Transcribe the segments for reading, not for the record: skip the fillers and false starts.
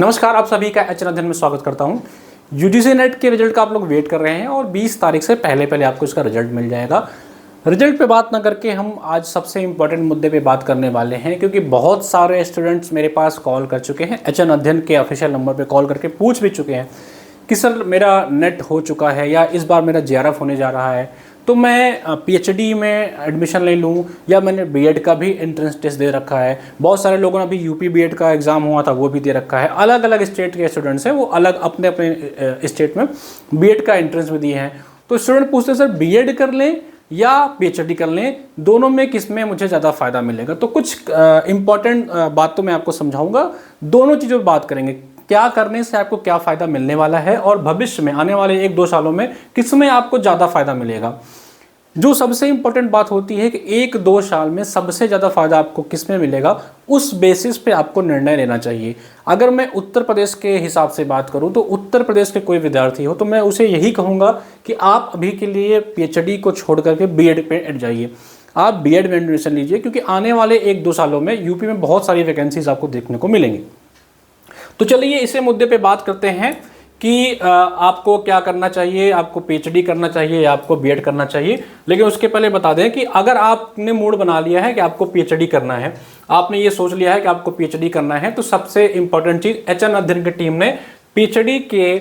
नमस्कार, आप सभी का एच अध्ययन में स्वागत करता हूं। यूजीसी नेट के रिजल्ट का आप लोग वेट कर रहे हैं और 20 तारीख से पहले आपको इसका रिजल्ट मिल जाएगा। रिजल्ट पे बात ना करके हम आज सबसे इम्पोर्टेंट मुद्दे पे बात करने वाले हैं, क्योंकि बहुत सारे स्टूडेंट्स मेरे पास कॉल कर चुके हैं, एच अध्ययन के ऑफिशियल नंबर पे कॉल करके पूछ भी चुके हैं कि सर मेरा नेट हो चुका है या इस बार मेरा जेआरएफ होने जा रहा है, तो मैं पीएचडी में एडमिशन ले लूँ या मैंने बीएड का भी एंट्रेंस टेस्ट दे रखा है। बहुत सारे लोगों ने अभी यूपी बीएड का एग्ज़ाम हुआ था वो भी दे रखा है। अलग अलग स्टेट के स्टूडेंट्स हैं, वो अलग अपने अपने स्टेट में बीएड का एंट्रेंस भी दिए हैं। तो स्टूडेंट पूछते हैं सर बीएड कर लें या पीएचडी कर लें, दोनों में किस में मुझे ज़्यादा फ़ायदा मिलेगा। तो कुछ इंपॉर्टेंट बात तो मैं आपको समझाऊंगा, दोनों चीज़ों पर बात करेंगे, क्या करने से आपको क्या फ़ायदा मिलने वाला है और भविष्य में आने वाले 1-2 सालों में किस में आपको ज़्यादा फ़ायदा मिलेगा। जो सबसे इंपॉर्टेंट बात होती है कि 1-2 साल में सबसे ज़्यादा फायदा आपको किस में मिलेगा, उस बेसिस पे आपको निर्णय लेना चाहिए। अगर मैं उत्तर प्रदेश के हिसाब से बात करूं तो उत्तर प्रदेश के कोई विद्यार्थी हो तो मैं उसे यही कहूंगा कि आप अभी के लिए पीएचडी को छोड़ करके बीएड पे अट जाइए, आप बीएड में एडमिशन लीजिए, क्योंकि आने वाले 1-2 सालों में यूपी में बहुत सारी वैकेंसीज आपको देखने को मिलेंगी। तो चलिए इसी मुद्दे पर बात करते हैं कि आपको क्या करना चाहिए, आपको पीएचडी करना चाहिए या आपको बीएड करना चाहिए। लेकिन उसके पहले बता दें कि अगर आपने मूड बना लिया है कि आपको पीएचडी करना है, आपने ये सोच लिया है कि आपको पीएचडी करना है, तो सबसे इंपॉर्टेंट चीज़ एच अध्ययन की टीम ने पीएचडी के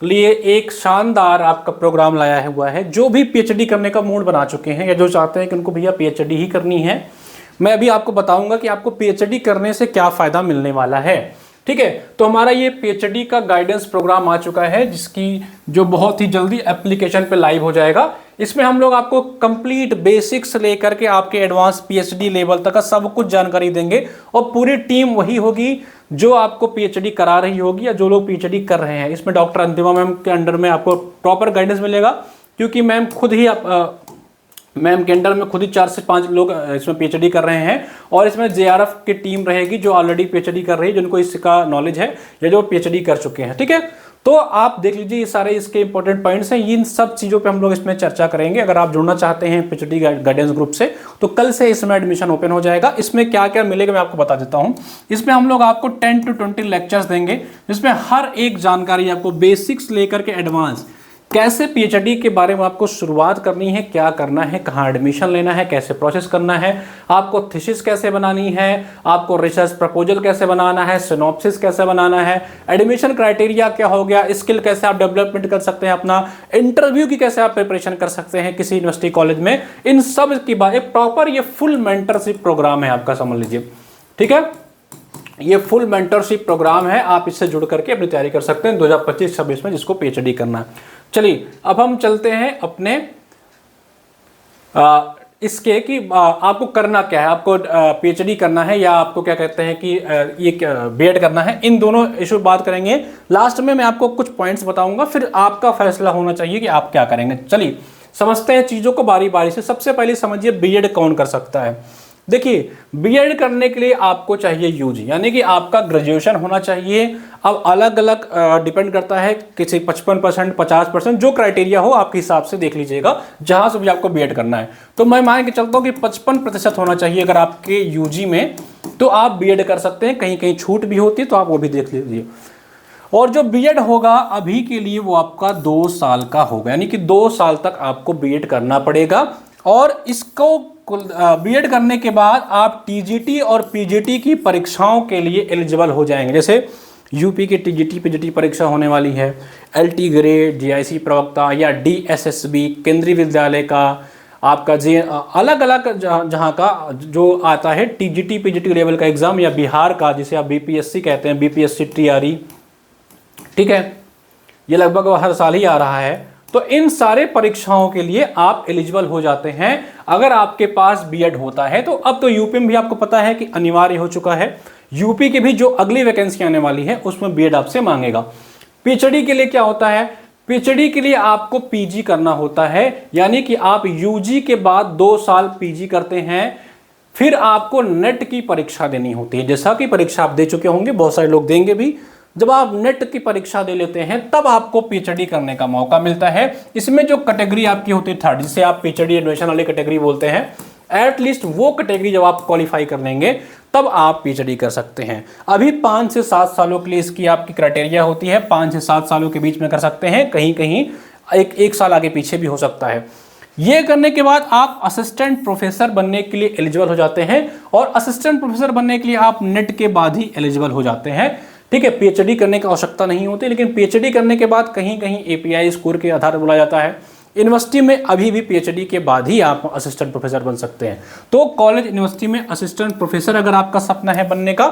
लिए एक शानदार आपका प्रोग्राम लाया हुआ है। जो भी पीएचडी करने का मूड बना चुके हैं या जो चाहते हैं कि उनको भैया पीएचडी ही करनी है, मैं अभी आपको बताऊँगा कि आपको पीएचडी करने से क्या फ़ायदा मिलने वाला है। ठीक है, तो हमारा ये पीएचडी का गाइडेंस प्रोग्राम आ चुका है, जिसकी जो बहुत ही जल्दी एप्लीकेशन पे लाइव हो जाएगा। इसमें हम लोग आपको कंप्लीट बेसिक्स लेकर के आपके एडवांस पीएचडी लेवल तक का सब कुछ जानकारी देंगे और पूरी टीम वही होगी जो आपको पीएचडी करा रही होगी या जो लोग पीएचडी कर रहे हैं। इसमें डॉक्टर अंतिमा मैम के अंडर में आपको प्रॉपर गाइडेंस मिलेगा, क्योंकि मैम खुद ही मैम के अंडर में खुद ही 4 से 5 लोग इसमें पीएचडी कर रहे हैं और इसमें जेआरएफ की टीम रहेगी जो ऑलरेडी पीएचडी कर रही है, जिनको इसका नॉलेज है या जो पीएचडी कर चुके हैं। ठीक है, तो आप देख लीजिए ये सारे इसके इंपॉर्टेंट पॉइंट्स हैं, इन सब चीज़ों पे हम लोग इसमें चर्चा करेंगे। अगर आप जुड़ना चाहते हैं पीएचडी गाइडेंस ग्रुप से तो कल से इसमें एडमिशन ओपन हो जाएगा। इसमें क्या क्या मिलेगा मैं आपको बता देता हूँ। इसमें हम लोग आपको 10 to 20 लेक्चर्स देंगे, जिसमें हर एक जानकारी आपको बेसिक्स लेकर के एडवांस, कैसे पीएचडी के बारे में आपको शुरुआत करनी है, क्या करना है, कहाँ एडमिशन लेना है, कैसे प्रोसेस करना है, आपको थीसिस कैसे बनानी है, आपको रिसर्च प्रपोजल कैसे बनाना है, सिनॉप्सिस कैसे बनाना है, एडमिशन क्राइटेरिया क्या हो गया, स्किल कैसे आप डेवलपमेंट कर सकते हैं, अपना इंटरव्यू की कैसे आप प्रिपरेशन कर सकते हैं किसी यूनिवर्सिटी कॉलेज में, इन सब की बात, एक प्रॉपर ये फुल मेंटरशिप प्रोग्राम है आपका, समझ लीजिए। ठीक है, ये फुल मेंटरशिप प्रोग्राम है, आप इससे जुड़ करके अपनी तैयारी कर सकते हैं 2025-26 में जिसको पीएचडी करना है। चलिए अब हम चलते हैं अपने इसके कि आपको करना क्या है, आपको पीएचडी करना है या आपको क्या कहते हैं कि ये बीएड करना है, इन दोनों इशू बात करेंगे। लास्ट में मैं आपको कुछ पॉइंट्स बताऊंगा, फिर आपका फैसला होना चाहिए कि आप क्या करेंगे। चलिए समझते हैं चीज़ों को बारी बारी से। सबसे पहले समझिए बीएड कौन कर सकता है। देखिए बीएड करने के लिए आपको चाहिए यूजी, यानी कि आपका ग्रेजुएशन होना चाहिए। अब अलग अलग डिपेंड करता है, किसी 55%, 50%, जो क्राइटेरिया हो आपके हिसाब से देख लीजिएगा जहां से भी आपको बीएड करना है। तो मैं मान के चलता हूं कि 55% होना चाहिए अगर आपके यूजी में, तो आप बीएड कर सकते हैं। कहीं कहीं छूट भी होती है तो आप वो भी देख लीजिए। और जो बीएड होगा अभी के लिए वो आपका 2 साल का होगा, यानी कि 2 साल तक आपको बीएड करना पड़ेगा। और इसको बीएड करने के बाद आप टीजीटी और पीजीटी की परीक्षाओं के लिए एलिजिबल हो जाएंगे। जैसे यूपी की टीजीटी पीजीटी परीक्षा होने वाली है, एलटी ग्रेड, जीआईसी प्रवक्ता या डीएसएसबी केंद्रीय विद्यालय का, आपका जे अलग अलग जहाँ का जो आता है टीजीटी पीजीटी लेवल का एग्जाम, या बिहार का जिसे आप बीपीएससी कहते हैं, बीपीएससी टीआरई। ठीक है, ये लगभग हर साल ही आ रहा है। तो इन सारे परीक्षाओं के लिए आप एलिजिबल हो जाते हैं अगर आपके पास बीएड होता है। तो अब तो यूपी में भी आपको पता है कि अनिवार्य हो चुका है, यूपी की भी जो अगली वैकेंसी आने वाली है उसमें बीएड आपसे मांगेगा। पीएचडी के लिए क्या होता है, पीएचडी के लिए आपको पीजी करना होता है, यानी कि आप यूजी के बाद 2 साल पीजी करते हैं, फिर आपको नेट की परीक्षा देनी होती है। जैसा कि परीक्षा आप दे चुके होंगे, बहुत सारे लोग देंगे भी। जब आप नेट की परीक्षा दे लेते हैं तब आपको पीएचडी करने का मौका मिलता है। इसमें जो कैटेगरी आपकी होती है थर्ड, जिसे आप पीएचडी एडमिशन वाली कैटेगरी बोलते हैं, एटलीस्ट वो कैटेगरी जब आप क्वालिफाई कर लेंगे तब आप पीएचडी कर सकते हैं। अभी 5 से 7 सालों के लिए इसकी आपकी क्राइटेरिया होती है, 5 से 7 सालों के बीच में कर सकते हैं, कहीं कहीं एक साल आगे पीछे भी हो सकता है। ये करने के बाद आप असिस्टेंट प्रोफेसर बनने के लिए एलिजिबल हो जाते हैं, और असिस्टेंट प्रोफेसर बनने के लिए आप नेट के बाद ही एलिजिबल हो जाते हैं। ठीक है, पीएचडी करने की आवश्यकता नहीं होती, लेकिन पीएचडी करने के बाद कहीं कहीं एपीआई स्कोर के आधार पर बोला जाता है। यूनिवर्सिटी में अभी भी पीएचडी के बाद ही आप असिस्टेंट प्रोफेसर बन सकते हैं। तो कॉलेज यूनिवर्सिटी में असिस्टेंट प्रोफेसर अगर आपका सपना है बनने का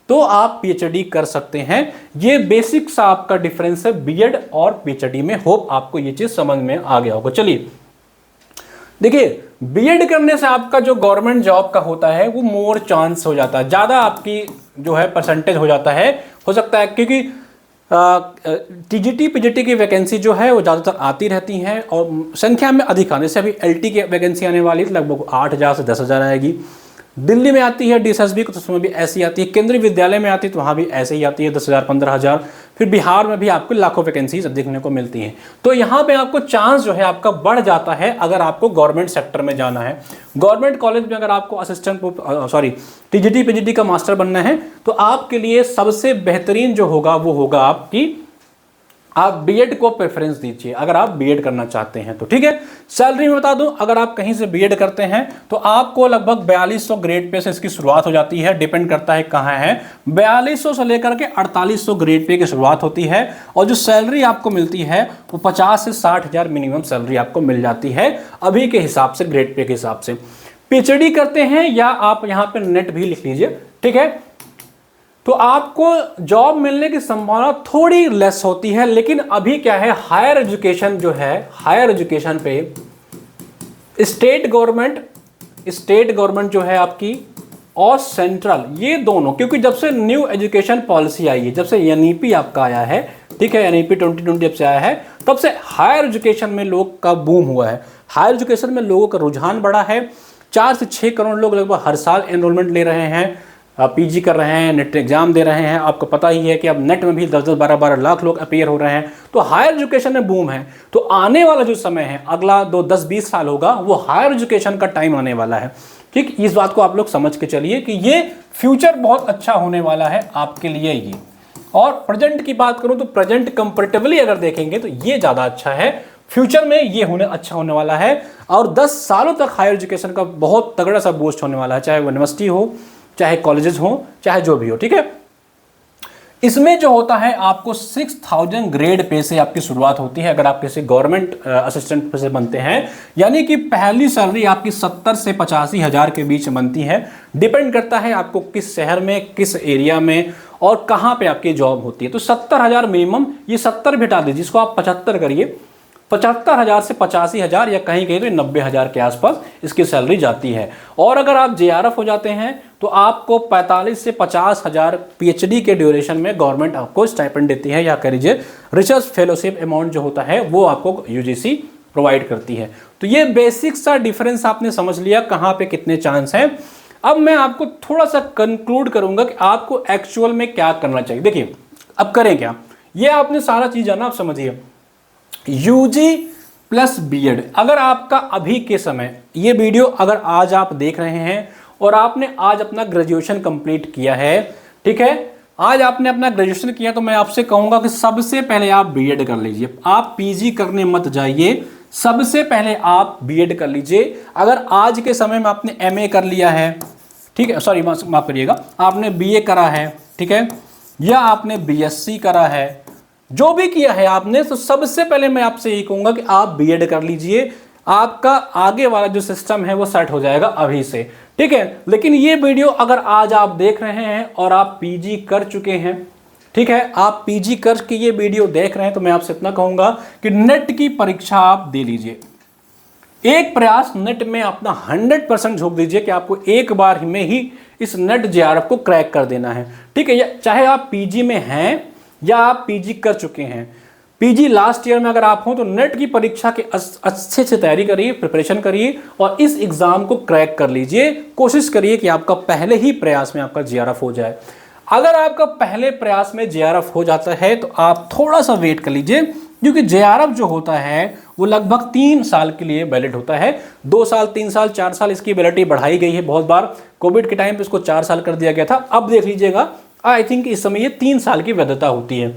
तो आप पीएचडी कर सकते हैं। ये बेसिक सा आपका डिफरेंस है बीएड और पीएचडी में। होप आपको ये चीज समझ में आ गया होगा। चलिए देखिए, बीएड करने से आपका जो गवर्नमेंट जॉब का होता है वो मोर चांस हो जाता है, ज़्यादा आपकी जो है परसेंटेज हो जाता है, हो सकता है, क्योंकि टीजीटी पीजीटी की वैकेंसी जो है वो ज़्यादातर आती रहती हैं और संख्या में अधिक आने से, अभी एलटी की वैकेंसी आने वाली है, लगभग 8,000 से 10,000 आएगी। दिल्ली में आती है डीएसएसबी को, तो उसमें भी ऐसी आती है। केंद्रीय विद्यालय में आती है तो वहाँ भी ऐसे ही आती है, 10,000 15,000। फिर बिहार में भी आपको लाखों वैकेंसीज देखने को मिलती हैं। तो यहाँ पे आपको चांस जो है आपका बढ़ जाता है अगर आपको गवर्नमेंट सेक्टर में जाना है। गवर्नमेंट कॉलेज में अगर आपको टीजीटी पीजीटी का मास्टर बनना है तो आपके लिए सबसे बेहतरीन जो होगा वो होगा आप बीएड को प्रेफरेंस दीजिए अगर आप बीएड करना चाहते हैं तो। ठीक है, सैलरी में बता दूं, अगर आप कहीं से बीएड करते हैं तो आपको लगभग 4200 ग्रेड पे से इसकी शुरुआत हो जाती है। डिपेंड करता है कहाँ है, 4200 से लेकर के 4800 ग्रेड पे की शुरुआत होती है, और जो सैलरी आपको मिलती है वो 50 से 60,000 मिनिमम सैलरी आपको मिल जाती है अभी के हिसाब से, ग्रेड पे के हिसाब से। पीएचडी करते हैं या आप यहाँ पे नेट भी लिख लीजिए, ठीक है, तो आपको जॉब मिलने की संभावना थोड़ी लेस होती है। लेकिन अभी क्या है, हायर एजुकेशन जो है, हायर एजुकेशन पे स्टेट गवर्नमेंट जो है आपकी और सेंट्रल, ये दोनों, क्योंकि जब से न्यू एजुकेशन पॉलिसी आई है, जब से एनईपी आपका आया है, ठीक है, एनईपी 2020 जब से आया है, तब से हायर एजुकेशन में लोग का बूम हुआ है। हायर एजुकेशन में लोगों का रुझान बढ़ा है। 4 से 6 करोड़ लोग लगभग हर साल एनरोलमेंट ले रहे हैं, पीजी कर रहे हैं, नेट एग्जाम दे रहे हैं। आपको पता ही है कि अब नेट में भी 10-10, 12-12 लाख लोग अपीयर हो रहे हैं। तो हायर एजुकेशन में बूम है। तो आने वाला जो समय है, अगला 10-20 साल होगा, वो हायर एजुकेशन का टाइम आने वाला है। ठीक, इस बात को आप लोग समझ के चलिए कि ये फ्यूचर बहुत अच्छा होने वाला है आपके लिए ये। और प्रेजेंट की बात करूं तो प्रेजेंट कंपैरेटिवली अगर देखेंगे तो ये ज़्यादा अच्छा है। फ्यूचर में ये अच्छा होने वाला है, और 10 सालों तक हायर एजुकेशन का बहुत तगड़ा सा बूस्ट होने वाला है, चाहे वो यूनिवर्सिटी हो, चाहे कॉलेजेस हो, चाहे जो भी हो। ठीक है, इसमें जो होता है आपको 6000 ग्रेड पे से आपकी शुरुआत होती है अगर आप किसी गवर्नमेंट असिस्टेंट प्रोफेसर बनते हैं। यानी कि पहली सैलरी आपकी 70 से 85,000 के बीच बनती है। डिपेंड करता है आपको किस शहर में, किस एरिया में और कहाँ पे आपकी जॉब होती है। तो 70,000 मिनिमम, ये 70 भी हटा दीजिए, इसको आप 75 करिए। 75,000 से 85,000 या कहीं कहीं तो 90,000 के आसपास इसकी सैलरी जाती है। और अगर आप जेआरएफ हो जाते हैं तो आपको 45 से 50,000 पीएचडी के ड्यूरेशन में गवर्नमेंट आपको स्टाइपेंड देती है, या कह लीजिए रिसर्च फेलोशिप अमाउंट जो होता है वो आपको यूजीसी प्रोवाइड करती है। तो ये बेसिक सा डिफरेंस आपने समझ लिया कहाँ पे कितने चांस हैं। अब मैं आपको थोड़ा सा कंक्लूड करूंगा कि आपको एक्चुअल में क्या करना चाहिए। देखिए, अब करें क्या, ये आपने सारा चीज जाना, आप समझिए। यूजी प्लस बीएड, अगर आपका अभी के समय ये वीडियो अगर आज आप देख रहे हैं और आपने आज अपना ग्रेजुएशन कंप्लीट किया है, ठीक है, आज आपने अपना ग्रेजुएशन किया, तो मैं आपसे कहूंगा कि सबसे पहले आप बीएड कर लीजिए। आप पीजी करने मत जाइए, सबसे पहले आप बीएड कर लीजिए। अगर आज के समय में आपने एमए कर लिया है, ठीक है, सॉरी माफ करिएगा, आपने बीए करा है, ठीक है, या आपने बीएससी करा है, जो भी किया है आपने, तो सबसे पहले मैं आपसे यही कहूंगा कि आप बीएड कर लीजिए। आपका आगे वाला जो सिस्टम है वो सेट हो जाएगा अभी से, ठीक है। लेकिन ये वीडियो अगर आज आप देख रहे हैं और आप पीजी कर चुके हैं, ठीक है, आप पीजी करके ये वीडियो देख रहे हैं, तो मैं आपसे इतना कहूंगा कि नेट की परीक्षा आप दे लीजिए। एक प्रयास नेट में अपना 100% झोंक दीजिए कि आपको एक बार में ही इस नेट जेआरएफ को क्रैक कर देना है, ठीक है। चाहे आप पीजी में हैं या आप पीजी कर चुके हैं, पीजी लास्ट ईयर में अगर आप हो तो नेट की परीक्षा के अच्छे से तैयारी करिए, प्रिपरेशन करिए और इस एग्जाम को क्रैक कर लीजिए। कोशिश करिए कि आपका पहले ही प्रयास में आपका जेआरएफ हो जाए। अगर आपका पहले प्रयास में जेआरएफ हो जाता है तो आप थोड़ा सा वेट कर लीजिए, क्योंकि जेआरएफ जो होता है वो लगभग 3 साल के लिए वैलिड होता है। 2 साल, 3 साल, 4 साल इसकी वैलिडिटी बढ़ाई गई है बहुत बार। कोविड के टाइम पे इसको 4 साल कर दिया गया था। अब देख लीजिएगा, आई थिंक इस समय ये 3 साल की वैधता होती है।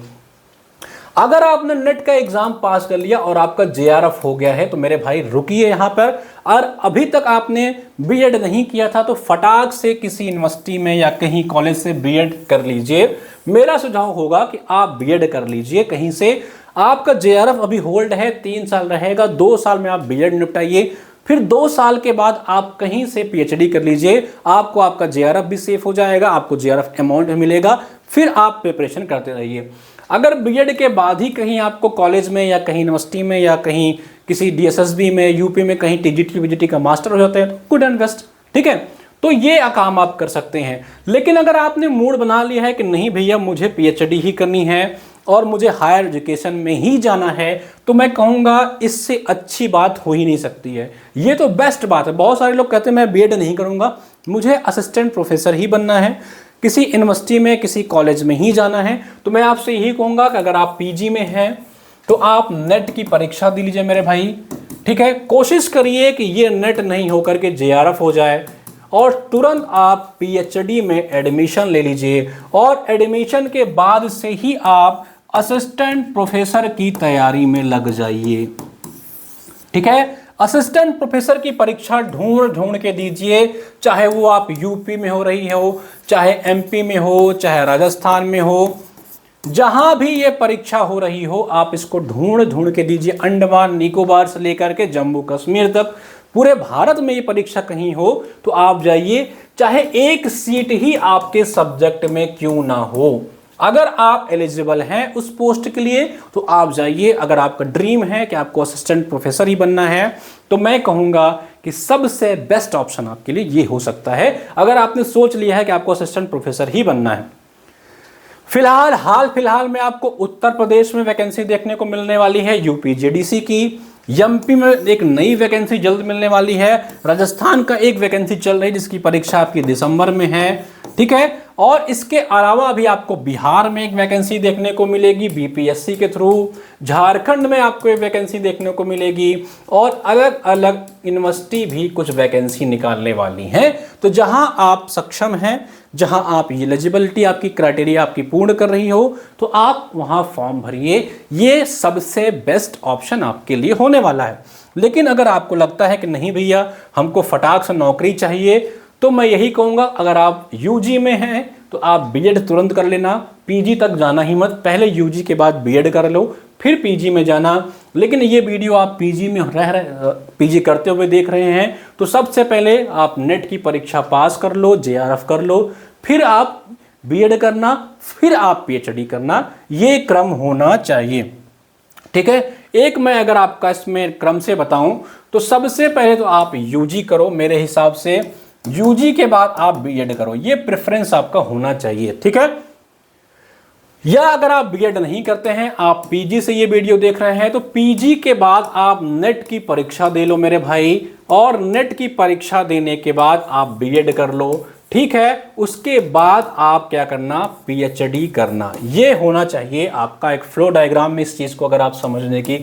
अगर आपने नेट का एग्जाम पास कर लिया और आपका जेआरएफ हो गया है तो मेरे भाई रुकिए यहां पर, और अभी तक आपने बीएड नहीं किया था तो फटाक से किसी यूनिवर्सिटी में या कहीं कॉलेज से बीएड कर लीजिए। मेरा सुझाव होगा कि आप बीएड कर लीजिए कहीं से। आपका जेआरएफ अभी होल्ड है, 3 साल रहेगा, 2 साल में आप बीएड निपटाइए, फिर 2 साल के बाद आप कहीं से पीएचडी कर लीजिए। आपको आपका जेआरएफ भी सेफ हो जाएगा, आपको जेआरएफ अमाउंट भी मिलेगा, फिर आप प्रिपरेशन करते रहिए। अगर बीएड के बाद ही कहीं आपको कॉलेज में या कहीं यूनिवर्सिटी में या कहीं किसी डीएसएसबी में, यूपी में कहीं टीजीटी वीजीटी का मास्टर हो जाता है तो गुड एंड बेस्ट, ठीक है, तो ये काम आप कर सकते हैं। लेकिन अगर आपने मूड बना लिया है कि नहीं भैया मुझे पीएचडी ही करनी है और मुझे हायर एजुकेशन में ही जाना है, तो मैं कहूँगा इससे अच्छी बात हो ही नहीं सकती है। ये तो बेस्ट बात है। बहुत सारे लोग कहते हैं मैं बीएड नहीं करूँगा, मुझे असिस्टेंट प्रोफेसर ही बनना है, किसी यूनिवर्सिटी में किसी कॉलेज में ही जाना है। तो मैं आपसे यही कहूँगा कि अगर आप पीजी में हैं तो आप नेट की परीक्षा दे लीजिए मेरे भाई, ठीक है। कोशिश करिए कि ये नेट नहीं होकर के जेआरएफ हो जाए और तुरंत आप पीएचडी में एडमिशन ले लीजिए, और एडमिशन के बाद से ही आप असिस्टेंट प्रोफेसर की तैयारी में लग जाइए, ठीक है। असिस्टेंट प्रोफेसर की परीक्षा ढूंढ के दीजिए, चाहे वो आप यूपी में हो रही हो, चाहे एमपी में हो, चाहे राजस्थान में हो, जहां भी ये परीक्षा हो रही हो आप इसको ढूंढ के दीजिए। अंडमान निकोबार से लेकर के जम्मू कश्मीर तक पूरे भारत में ये परीक्षा कहीं हो तो आप जाइए, चाहे एक सीट ही आपके सब्जेक्ट में क्यों ना हो। अगर आप एलिजिबल हैं उस पोस्ट के लिए तो आप जाइए। अगर आपका ड्रीम है कि आपको असिस्टेंट प्रोफेसर ही बनना है तो मैं कहूँगा कि सबसे बेस्ट ऑप्शन आपके लिए ये हो सकता है, अगर आपने सोच लिया है कि आपको असिस्टेंट प्रोफेसर ही बनना है। हाल फिलहाल में आपको उत्तर प्रदेश में वैकेंसी देखने को मिलने वाली है, यूपीजीडीसी की। एमपी में एक नई वैकेंसी जल्द मिलने वाली है। राजस्थान का एक वैकेंसी चल रही है जिसकी परीक्षा आपकी दिसंबर में है, ठीक है। और इसके अलावा अभी आपको बिहार में एक वैकेंसी देखने को मिलेगी बीपीएससी के थ्रू, झारखंड में आपको एक वैकेंसी देखने को मिलेगी, और अलग अलग यूनिवर्सिटी भी कुछ वैकेंसी निकालने वाली हैं। तो जहां आप सक्षम हैं, जहां आप एलिजिबिलिटी आपकी क्राइटेरिया आपकी पूर्ण कर रही हो तो आप वहां फॉर्म भरिए। ये सबसे बेस्ट ऑप्शन आपके लिए होने वाला है। लेकिन अगर आपको लगता है कि नहीं भैया हमको फटाक से नौकरी चाहिए, तो मैं यही कहूँगा अगर आप यूजी में हैं तो आप बीएड तुरंत कर लेना, पीजी तक जाना ही मत। पहले यूजी के बाद बीएड कर लो, फिर पीजी में जाना। लेकिन ये वीडियो आप पीजी में पीजी करते हुए देख रहे हैं तो सबसे पहले आप नेट की परीक्षा पास कर लो, जेआरएफ कर लो, फिर आप बीएड करना, फिर आप पीएचडी करना। ये क्रम होना चाहिए, ठीक है। एक मैं अगर आपका इसमें क्रम से बताऊं तो सबसे पहले तो आप यूजी करो, मेरे हिसाब से यूजी के बाद आप बीएड करो, ये प्रेफरेंस आपका होना चाहिए, ठीक है। या अगर आप बीएड नहीं करते हैं, आप पीजी से ये वीडियो देख रहे हैं, तो पीजी के बाद आप नेट की परीक्षा दे लो मेरे भाई, और नेट की परीक्षा देने के बाद आप बीएड कर लो, ठीक है। उसके बाद आप क्या करना, पीएचडी करना। ये होना चाहिए आपका एक फ्लो डायग्राम में। इस चीज़ को अगर आप समझने की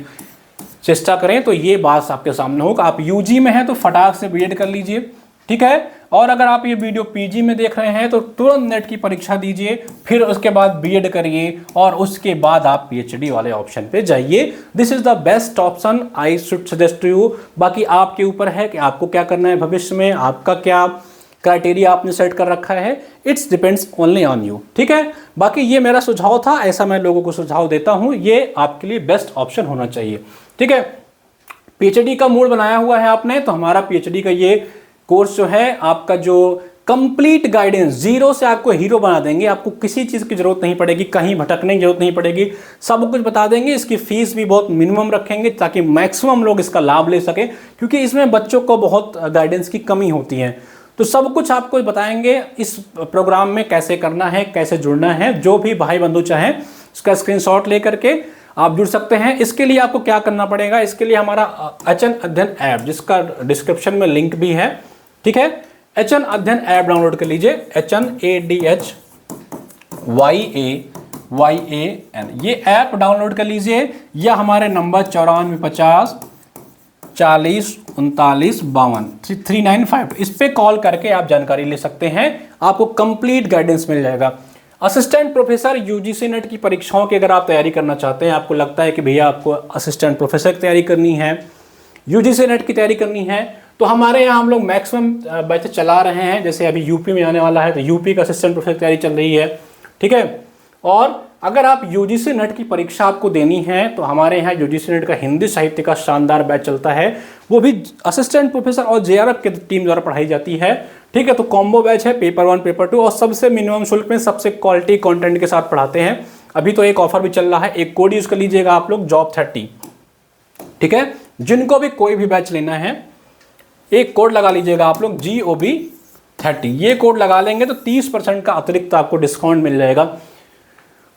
चेष्टा करें तो ये बात आपके सामने होगा। आप यूजी में हैं तो फटाक से बीएड कर लीजिए, ठीक है। और अगर आप ये वीडियो पीजी में देख रहे हैं तो तुरंत नेट की परीक्षा दीजिए, फिर उसके बाद बीएड करिए, और उसके बाद आप पीएचडी वाले ऑप्शन पे जाइए। This is the best option I should suggest to you. बाकी आपके ऊपर है कि आपको क्या करना है भविष्य में, आपका क्या क्राइटेरिया आपने सेट कर रखा है। It's depends only on you, ठीक है। बाकी ये मेरा सुझाव था, ऐसा मैं लोगों को सुझाव देता हूँ, ये आपके लिए बेस्ट ऑप्शन होना चाहिए, ठीक है। पीएचडी का मूड बनाया हुआ है आपने, तो हमारा पीएचडी का ये कोर्स जो है आपका जो कंप्लीट गाइडेंस, जीरो से आपको हीरो बना देंगे। आपको किसी चीज़ की जरूरत नहीं पड़ेगी, कहीं भटकने की जरूरत नहीं पड़ेगी, सब कुछ बता देंगे। इसकी फीस भी बहुत मिनिमम रखेंगे ताकि मैक्सिमम लोग इसका लाभ ले सकें, क्योंकि इसमें बच्चों को बहुत गाइडेंस की कमी होती है। तो सब कुछ आपको बताएंगे इस प्रोग्राम में, कैसे करना है, कैसे जुड़ना है। जो भी भाई बंधु चाहें इसका स्क्रीनशॉट लेकर के आप जुड़ सकते हैं। इसके लिए आपको क्या करना पड़ेगा, इसके लिए हमारा एचएन अध्ययन ऐप, जिसका डिस्क्रिप्शन में लिंक भी है, ठीक है। एचएन अध्ययन ऐप डाउनलोड कर लीजिए, HNADHYA YAN। ये ऐप डाउनलोड कर लीजिए या हमारे नंबर 9450 40 39 52 3952 इस पे कॉल करके आप जानकारी ले सकते हैं। आपको कंप्लीट गाइडेंस मिल जाएगा। असिस्टेंट प्रोफेसर यूजीसी नेट की परीक्षाओं की अगर आप तैयारी करना चाहते हैं, आपको लगता है कि भैया आपको असिस्टेंट प्रोफेसर की तैयारी करनी है, यूजीसी नेट की तैयारी करनी है, तो हमारे यहाँ हम लोग मैक्सिमम बैच चला रहे हैं। जैसे अभी यूपी में आने वाला है तो यूपी का असिस्टेंट प्रोफेसर की तैयारी चल रही है, ठीक है। और अगर आप यूजीसी नेट की परीक्षा आपको देनी है तो हमारे यहाँ यूजीसी नेट का हिंदी साहित्य का शानदार बैच चलता है, वो भी असिस्टेंट प्रोफेसर और जेआरएफ की टीम द्वारा पढ़ाई जाती है, ठीक है। तो कॉम्बो बैच है, पेपर 1 पेपर 2 और सबसे मिनिमम शुल्क में सबसे क्वालिटी कंटेंट के साथ पढ़ाते हैं। अभी तो एक ऑफर भी चल रहा है, एक कोड यूज कर लीजिएगा आप लोग JOB30, ठीक है। जिनको भी कोई भी बैच लेना है एक कोड लगा लीजिएगा आप लोग JOB30, ये कोड लगा लेंगे तो 30% का अतिरिक्त आपको डिस्काउंट मिल जाएगा।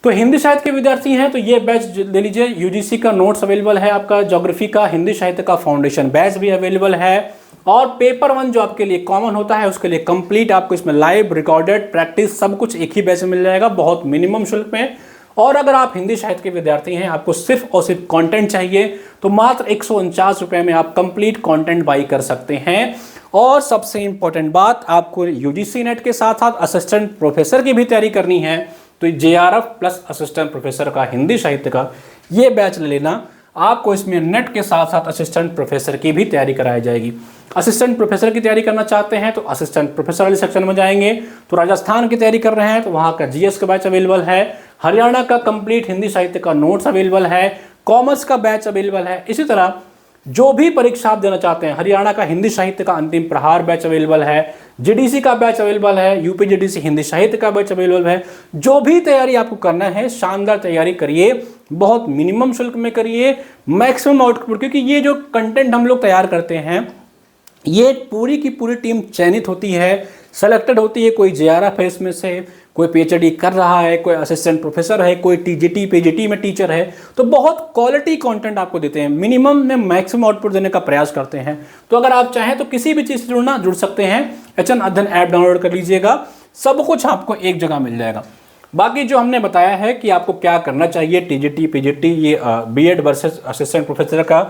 तो हिंदी साहित्य के विद्यार्थी हैं तो ये बैच ले लीजिए। यूजीसी का नोट्स अवेलेबल है, आपका ज्योग्राफी का, हिंदी साहित्य का फाउंडेशन बैच भी अवेलेबल है, और पेपर 1 जो आपके लिए कॉमन होता है उसके लिए कंप्लीट आपको इसमें लाइव रिकॉर्डेड प्रैक्टिस सब कुछ एक ही बैच में मिल जाएगा, बहुत मिनिमम शुल्क में। और अगर आप हिंदी साहित्य के विद्यार्थी हैं, आपको सिर्फ और सिर्फ कंटेंट चाहिए तो मात्र 149 रुपये में आप कंप्लीट कंटेंट बाई कर सकते हैं। और सबसे इंपॉर्टेंट बात, आपको यूजीसी नेट के साथ साथ असिस्टेंट प्रोफेसर की भी तैयारी करनी है तो जेआरएफ प्लस असिस्टेंट प्रोफेसर का हिंदी साहित्य का ये बैच ले लेना। आपको इसमें नेट के साथ साथ असिस्टेंट प्रोफेसर की भी तैयारी कराई जाएगी। असिस्टेंट प्रोफेसर की तैयारी करना चाहते हैं तो असिस्टेंट प्रोफेसर वाले सेक्शन में जाएंगे। तो राजस्थान की तैयारी कर रहे हैं तो वहाँ का जीएस का बैच अवेलेबल है, हरियाणा का कंप्लीट हिंदी साहित्य का नोट्स अवेलेबल है, कॉमर्स का बैच अवेलेबल है। इसी तरह जो भी परीक्षा आप देना चाहते हैं, हरियाणा का हिंदी साहित्य का अंतिम प्रहार बैच अवेलेबल है, जीडीसी का बैच अवेलेबल है, यूपी जीडीसी हिंदी साहित्य का बैच अवेलेबल है। जो भी तैयारी आपको करना है शानदार तैयारी करिए, बहुत मिनिमम शुल्क में करिए, मैक्सिमम आउटपुट, क्योंकि ये जो कंटेंट हम लोग तैयार करते हैं ये पूरी की पूरी टीम चयनित होती है, सेलेक्टेड होती है। कोई जेआरएफ है इसमें से, कोई पीएचडी कर रहा है, कोई असिस्टेंट प्रोफेसर है, कोई टीजीटी पीजीटी में टीचर है। तो बहुत क्वालिटी कंटेंट आपको देते हैं, मिनिमम में मैक्सिमम आउटपुट देने का प्रयास करते हैं। तो अगर आप चाहें तो किसी भी चीज़ से जुड़ सकते हैं। HN अध्ययन ऐप डाउनलोड कर लीजिएगा, सब कुछ आपको एक जगह मिल जाएगा। बाकी जो हमने बताया है कि आपको क्या करना चाहिए, टीजीटी पीजीटी, ये बीएड वर्सेस असिस्टेंट प्रोफेसर का,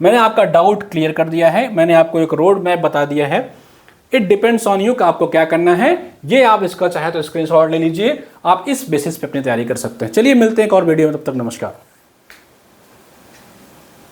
मैंने आपका डाउट क्लियर कर दिया है। मैंने आपको एक रोड मैप बता दिया है। इट डिपेंड्स ऑन यू कि आपको क्या करना है। ये आप इसका चाहे तो स्क्रीनशॉट ले लीजिए, आप इस बेसिस पे अपनी तैयारी कर सकते हैं। चलिए मिलते हैं एक और वीडियो में, तब तक नमस्कार।